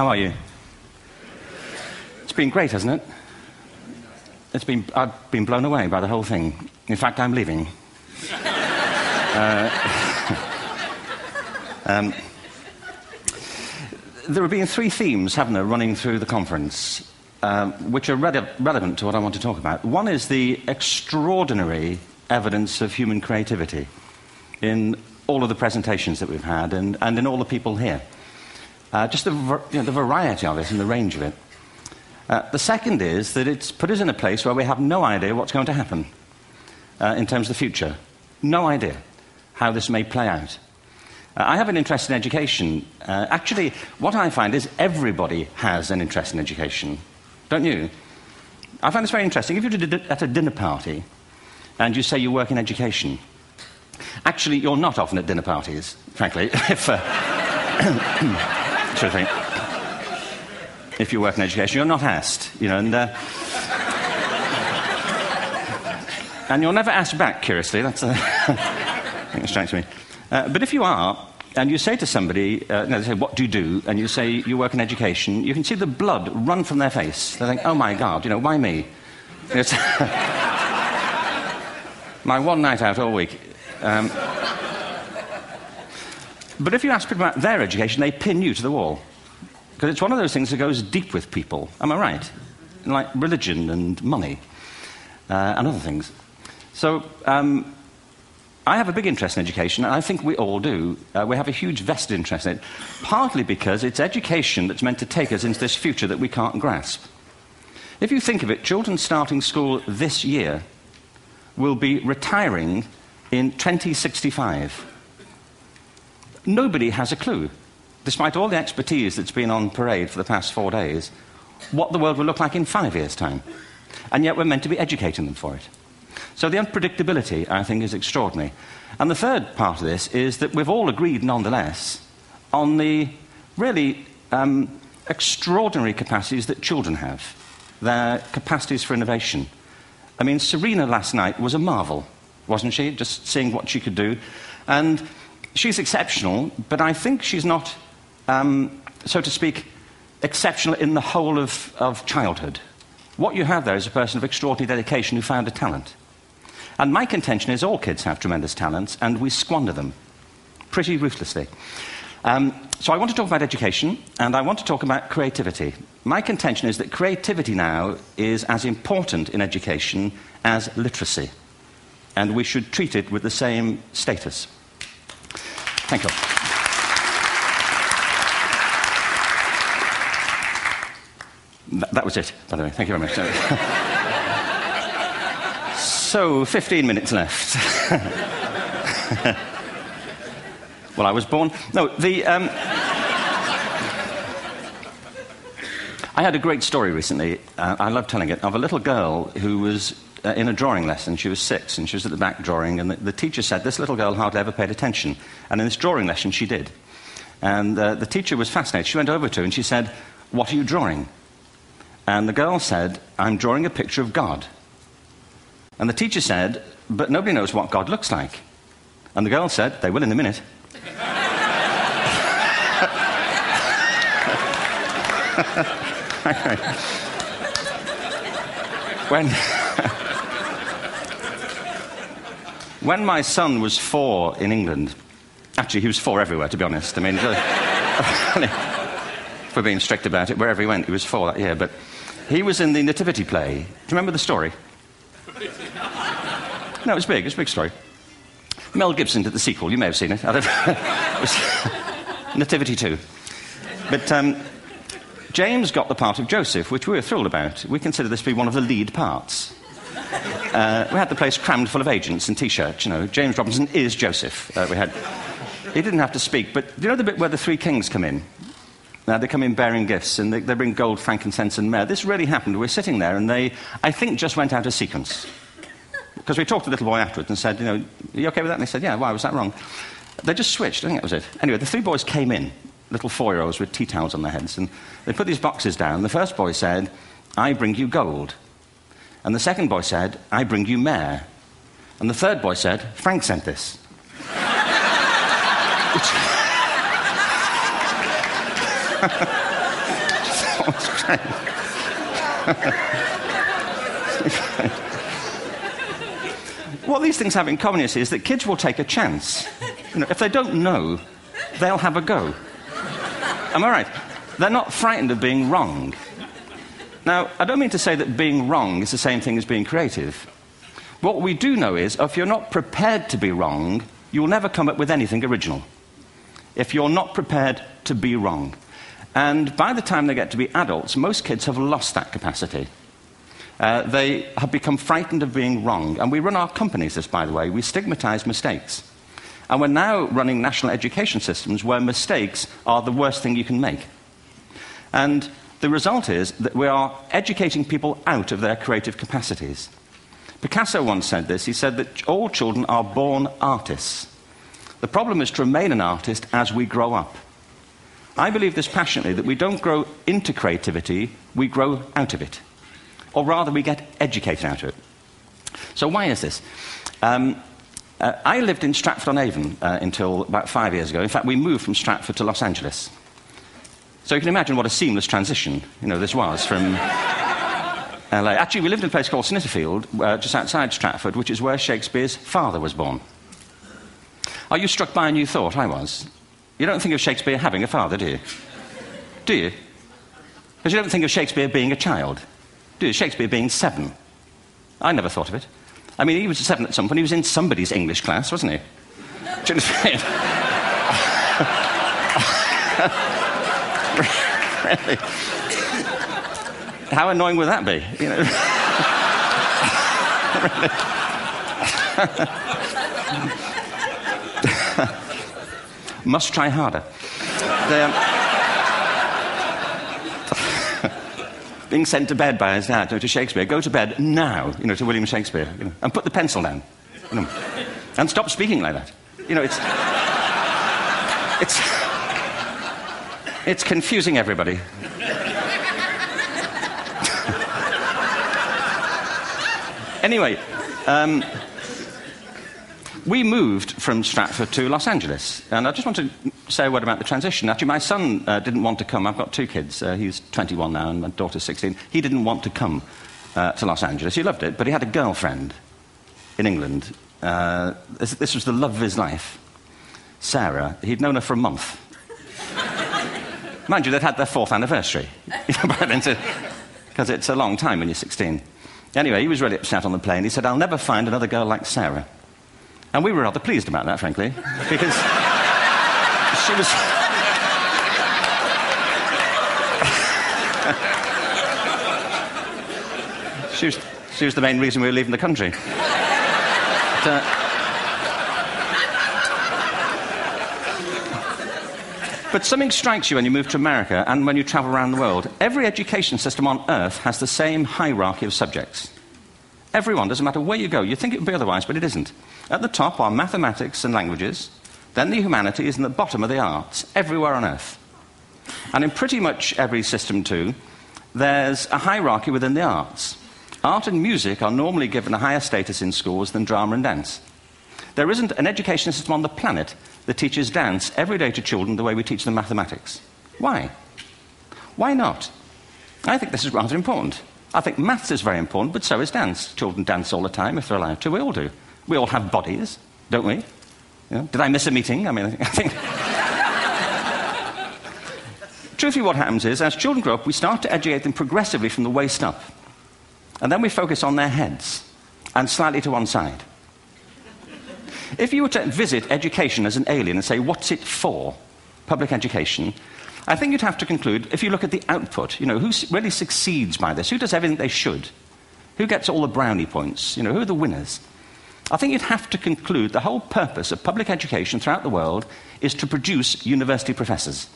How are you? It's been great, hasn't it? I've been blown away by the whole thing. In fact, I'm leaving. There have been three themes, haven't there, running through the conference, which are relevant to what I want to talk about. One is the extraordinary evidence of human creativity in all of the presentations that we've had and in all the people here. Just the variety of it and the range of it. The second is that it's put us in a place where we have no idea what's going to happen in terms of the future. No idea how this may play out. I have an interest in education. Actually, what I find is everybody has an interest in education. Don't you? I find this very interesting. If you're at a dinner party and you say you work in education, actually, you're not often at dinner parties, frankly, if you work in education, you're not asked, and you're never asked back, curiously. That's I think it strikes me. But if you are, and you say to somebody, they say, what do you do? And you say, you work in education, you can see the blood run from their face. They think, oh my God, why me? It's my one night out all week. But if you ask people about their education, they pin you to the wall. Because it's one of those things that goes deep with people. Am I right? Like religion and money and other things. So I have a big interest in education, and I think we all do. We have a huge vested interest in it, partly because it's education that's meant to take us into this future that we can't grasp. If you think of it, children starting school this year will be retiring in 2065. Nobody has a clue, despite all the expertise that's been on parade for the past 4 days, what the world will look like in 5 years' time. And yet we're meant to be educating them for it. So the unpredictability, I think, is extraordinary. And the third part of this is that we've all agreed, nonetheless, on the really extraordinary capacities that children have, their capacities for innovation. I mean, Serena last night was a marvel, wasn't she? Just seeing what she could do. And she's exceptional, but I think she's not, so to speak, exceptional in the whole of childhood. What you have there is a person of extraordinary dedication who found a talent. And my contention is all kids have tremendous talents, and we squander them pretty ruthlessly. So I want to talk about education, and I want to talk about creativity. My contention is that creativity now is as important in education as literacy, and we should treat it with the same status. Thank you. That was it, by the way. Thank you very much. So, 15 minutes left. Well, I was born... No, I had a great story recently, I love telling it, of a little girl who was in a drawing lesson. She was 6, and she was at the back drawing, and the teacher said this little girl hardly ever paid attention. And in this drawing lesson, she did. And the teacher was fascinated. She went over to her and she said, "What are you drawing?" And the girl said, "I'm drawing a picture of God." And the teacher said, "But nobody knows what God looks like." And the girl said, "They will in a minute." When my son was 4 in England, actually he was 4 everywhere, to be honest. I mean, if we're being strict about it, wherever he went, he was 4 that year. But he was in the Nativity play. Do you remember the story? No, it was big. It was a big story. Mel Gibson did the sequel. You may have seen it. I don't know. It was Nativity 2. But James got the part of Joseph, which we were thrilled about. We consider this to be one of the lead parts. We had the place crammed full of agents and T-shirts, James Robinson is Joseph. He didn't have to speak, but do you know the bit where the 3 kings come in? They come in bearing gifts, and they bring gold, frankincense, and myrrh. This really happened. We're sitting there, and they, I think, just went out of sequence. Because we talked to the little boy afterwards and said, are you okay with that? And they said, yeah, why was that wrong? They just switched. I think that was it. Anyway, the 3 boys came in, little 4-year-olds with tea towels on their heads, and they put these boxes down. The first boy said, "I bring you gold." And the second boy said, "I bring you myrrh." And the third boy said, "Frank sent this." It's great. What these things have in common, you see, is that kids will take a chance. If they don't know, they'll have a go. Am I right? They're not frightened of being wrong. Now, I don't mean to say that being wrong is the same thing as being creative. What we do know is, if you're not prepared to be wrong, you'll never come up with anything original. If you're not prepared to be wrong. And by the time they get to be adults, most kids have lost that capacity. They have become frightened of being wrong. And we run our companies this, by the way. We stigmatize mistakes. And we're now running national education systems where mistakes are the worst thing you can make. And the result is that we are educating people out of their creative capacities. Picasso once said this. He said that all children are born artists. The problem is to remain an artist as we grow up. I believe this passionately, that we don't grow into creativity, we grow out of it. Or rather, we get educated out of it. So why is this? I lived in Stratford-on-Avon until about 5 years ago. In fact, we moved from Stratford to Los Angeles. So you can imagine what a seamless transition, this was from LA. Actually, we lived in a place called Snitterfield, just outside Stratford, which is where Shakespeare's father was born. Are you struck by a new thought? I was. You don't think of Shakespeare having a father, do you? Do you? Because you don't think of Shakespeare being a child. Do you? Shakespeare being 7. I never thought of it. I mean, he was 7 at some point. He was in somebody's English class, wasn't he? Do you understand? Really? How annoying would that be? Must try harder. Being sent to bed by his dad, to Shakespeare. Go to bed now, to William Shakespeare, and put the pencil down, and stop speaking like that. It's confusing everybody. Anyway, we moved from Stratford to Los Angeles, and I just want to say a word about the transition. Actually, my son didn't want to come. I've got 2 kids. He's 21 now, and my daughter's 16. He didn't want to come to Los Angeles. He loved it, but he had a girlfriend in England. This was the love of his life, Sarah. He'd known her for a month. Mind you, they'd had their 4th anniversary, because it's a long time when you're 16. Anyway, he was really upset on the plane. He said, "I'll never find another girl like Sarah." And we were rather pleased about that, frankly, because she was the main reason we were leaving the country. But something strikes you when you move to America and when you travel around the world. Every education system on Earth has the same hierarchy of subjects. Everyone, doesn't matter where you go. You'd think it would be otherwise, but it isn't. At the top are mathematics and languages, then the humanities, and at the bottom are the arts, everywhere on Earth. And in pretty much every system, too, there's a hierarchy within the arts. Art and music are normally given a higher status in schools than drama and dance. There isn't an education system on the planet that teaches dance every day to children the way we teach them mathematics. Why? Why not? I think this is rather important. I think maths is very important, but so is dance. Children dance all the time if they're allowed to. We all do. We all have bodies, don't we? Did I miss a meeting? I think... Truthfully, what happens is, as children grow up, we start to educate them progressively from the waist up. And then we focus on their heads, and slightly to one side. If you were to visit education as an alien and say, what's it for, public education, I think you'd have to conclude, if you look at the output, who really succeeds by this? Who does everything they should? Who gets all the brownie points? Who are the winners? I think you'd have to conclude the whole purpose of public education throughout the world is to produce university professors.